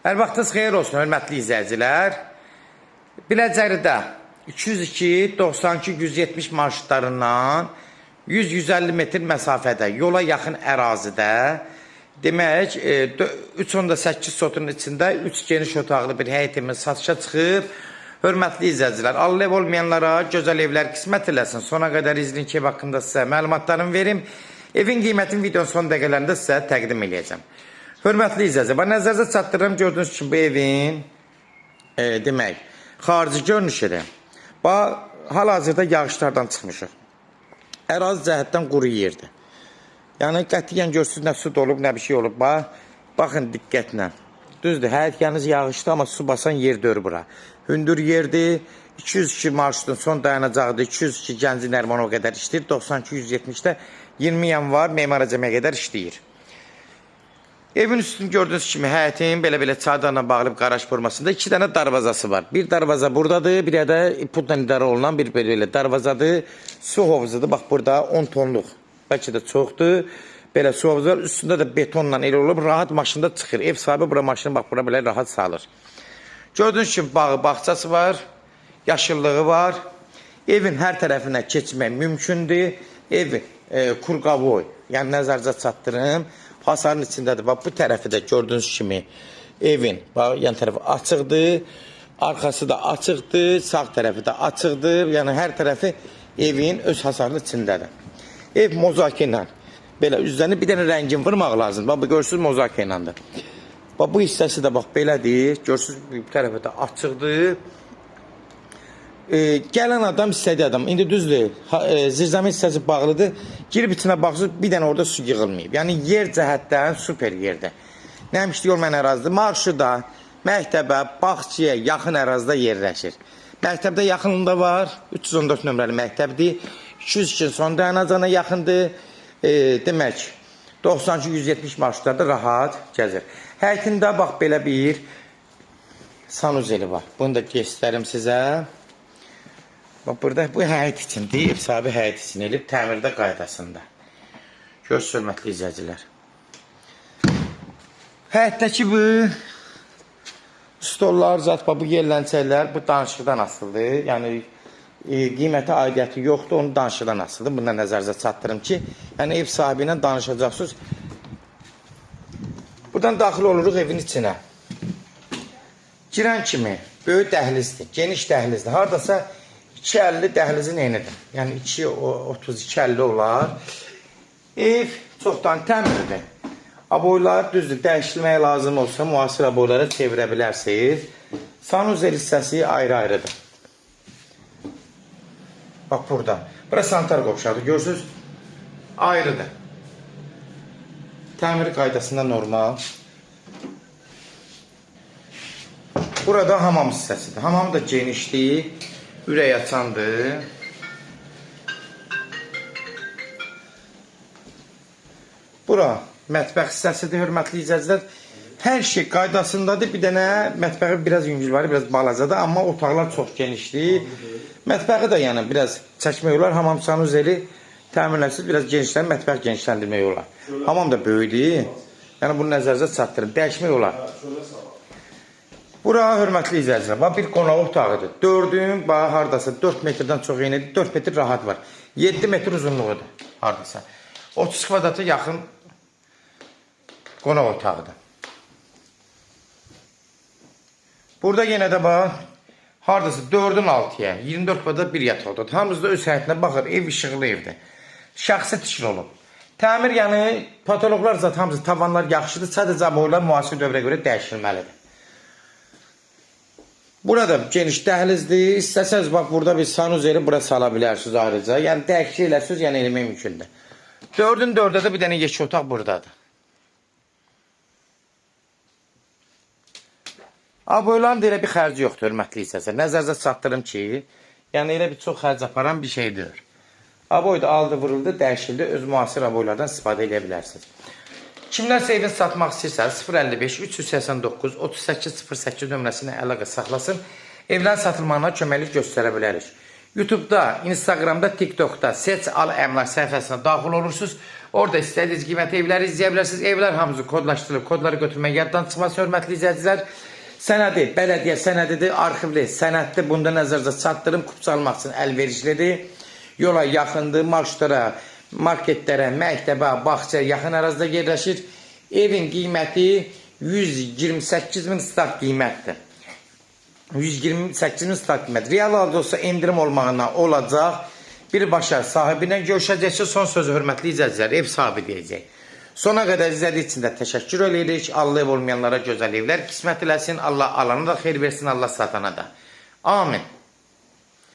Hər vaxtınız xeyir olsun, hörmətli izləyicilər. Biləcəridə 202-92-170 marşrutlarından 100-150 metr məsafədə, yola yaxın ərazidə, demək, 3.8 sotun içində 3 geniş otaqlı bir həyətimiz satışa çıxıb. Hörmətli izləyicilər, Allah ev olmayanlara gözəl evlər qismət eləsin. Sona qədər izləyin ki, ev haqqında sizə məlumatlarımı verim. Evin qiymətini videonun son dəqiqələrində sizə təqdim edəcəm. Hörmətli izləyicilər, nəzərinizə çatdırıram, gördüyünüz kimi bu evin demək, xarici görünüşüdür. Hal-hazırda yağışlardan çıxmışıq. Ərazi cəhətdən quru yerdir. Yəni, qətiyyən görsünüz, nə su olub, nə bir şey olub. Baxın diqqətlə. Düzdür, həyətgahınız yağışdır, amma su basan yer dör bura. Hündür yerdir, 202 marşrutun son dayanacaqdır, 202 Gəncə Nərmanova qədər işləyir, 92-170-də 20 yanvar Memar Əcəmiyə qədər işləyir. Evin üstünü gördüyünüz kimi həyətin belə çadırla bağlı qaraj formasında 2 dənə darvazası var. Bir darvaza buradadır, bir də pulla idarə olunan bir belə darvazadır. Su hovuzudur, bax burada 10 tonluq, bəlkə də çoxdur. Belə su hovuzu var, üstündə də betonla elə olub, rahat maşında çıxır. Ev sahibi bura maşını bax bura belə rahat salır. Gördüyünüz kimi bağı, bağçası var, yaşıllığı var. Evin hər tərəfinə keçmək mümkündür. Ev kurqavoy, yəni nəzərinizə çatdırım. Hasarın içindədir. Bax, bu tərəfi də gördüyünüz kimi evin yan tərəfi açıqdır. Arxası da açıqdır. Sağ tərəfi də açıqdır. Yəni, hər tərəfi evin öz hasarının içindədir. Ev mozakı ilə belə üzlərini bir dənə rəngin vurmaq lazımdır. Bax, görürsünüz, mozakı iləndir. Bax, bu hissəsi də bax, belədir. Görürsünüz, bu tərəfi də açıqdır. Gələn adam istədiyi adam. İndi düzdür, zirzəmin hissəsi bağlıdır. Girib içinə baxsınız, bir dənə orada su yığılmayıb. Yəni, yer cəhətdən super yerdir. Nəmişlik olmayan ərazidir. Marşuda, məktəbə, bağçıya yaxın ərazidə yerləşir. Məktəbdə yaxınlığında var. 314 nömrəli məktəbdir. 202 son dayanacağına yaxındır. Demək, 92-170 marşrutlarda rahat gəzir. Həyətində bax, belə bir sanuzeli var. Bunu da göstərim sizə. Bax, burada bu həyət içindir, ev sahibi həyət için elib, təmirdə qaydasında. Göz hörmətli izləyicilər. Həyətdəki bu stollar, bu yerlənçəklər, bu danışıqdan asılıdır. Yəni, qiyməti aidiyyəti yoxdur, onu danışıqdan asılıdır. Bundan nəzərinizə çatdırım ki, yəni ev sahibi ilə danışacaqsınız. Buradan daxil oluruq evin içinə. Girən kimi böyük dəhlizdir, geniş dəhlizdir. Haradasa 2.50 dəhlizin enidir. Yəni 2.32-50 olar. Ev çoxdan təmirdir. Aboylar düzdür, dəyişilməyə lazım olsa müasir aboylara çevirə bilərsiniz. Sanuzel hissəsi ayrı-ayrıdır. Bax burada. Bura sanitar qovşadır. Görürsünüz, ayrıdır. Təmir qaydasında normal. Burada hamam hissəsidir. Hamam da genişdir. Ürək açandır. Bura mətbəx hissəsidir, hörmətli izləyicilər. Hər şey qaydasındadır. Bir dənə mətbəxi biraz yüngül var, biraz balacadır. Amma otaqlar çox genişdir. Mətbəxi də yəni biraz çəkmək olar. Hamam sanuzeli təmirlərsiniz, biraz genişlənir, mətbəx genişləndirmək olar. Hamam da böyüdür. Yəni bunu nəzərinizə çatdırın, dəyişmək olar. Bura, hörmətli izləyicilər, bir qonaq otağıdır. 4-ün, haradasa 4 metrdən çox yenidir, 4 metr rahat var. 7 metr uzunluğudur, haradasa. 30 kvadrata yaxın qonaq otağıdır. Burada yenə də haradasa 4-ün 6-ya, 24 kvadrat bir yataq otağı. Hamımız da öz həyətinə baxır, ev işıqlı evdir. Şəxsi tikili olub. Təmir, yəni, patologlar zaten hamısı, tavanlar yaxşıdır, sadəcə aboylar müasir dövrə görə dəyişilməlidir. Burada geniş dəhlizdir. İstəsəniz, bax, burada bir sanuzeli bura sala bilərsiniz ayrıca. Yəni, dəyişik elərsiniz, yəni eləmək mümkündür. 4-ün 4-də də bir dənə yeşil otaq buradadır. Aboyların da elə bir xərci yoxdur, hörmətli hissəsə. Nəzərinizə çatdırım ki, yəni elə bir çox xərc aparan bir şeydir. Aboy da aldı, vuruldu, dəyişildi, öz müasir aboylardan istifadə edə bilərsiniz. Kimlərsə evini satmaq istəyirsə 055-389-3808 nömrəsinə əlaqə saxlasın. Evlərin satılmağına köməklik göstərə bilərik. YouTube'da, Instagram'da, TikTok'da Seç Al Əmlak səhifəsinə daxil olursunuz. Orada istədiyiniz qiymətə evləri izləyə bilərsiniz. Evlər hamısı kodlaşdırılıb, kodları götürmək yaddan çıxmasın, hörmətli izləyicilər. Sənədi, bələdiyyə sənədidir, arxivli sənəddir. Bunda nəzərdə çatdırım, kupça almaq üçün əlverişlidir. Yola yaxındır, marşrutlara, marketlərə, məktəbə, bağçaya yaxın ərazidə yerləşir. Evin qiyməti 128 min start qiymətdir. 128 min start qiymət. Real halda olsa endirim olmağına olacaq. Birbaşa sahibinə görüşəcəksə son sözü hörmətli izləyicilər, ev sahibi deyəcək. Sona qədər izlədiyi üçün də təşəkkür edirik. Allah ev olmayanlara gözəl evlər qismət eləsin. Allah alana da xeyir versin, Allah satana da. Amin.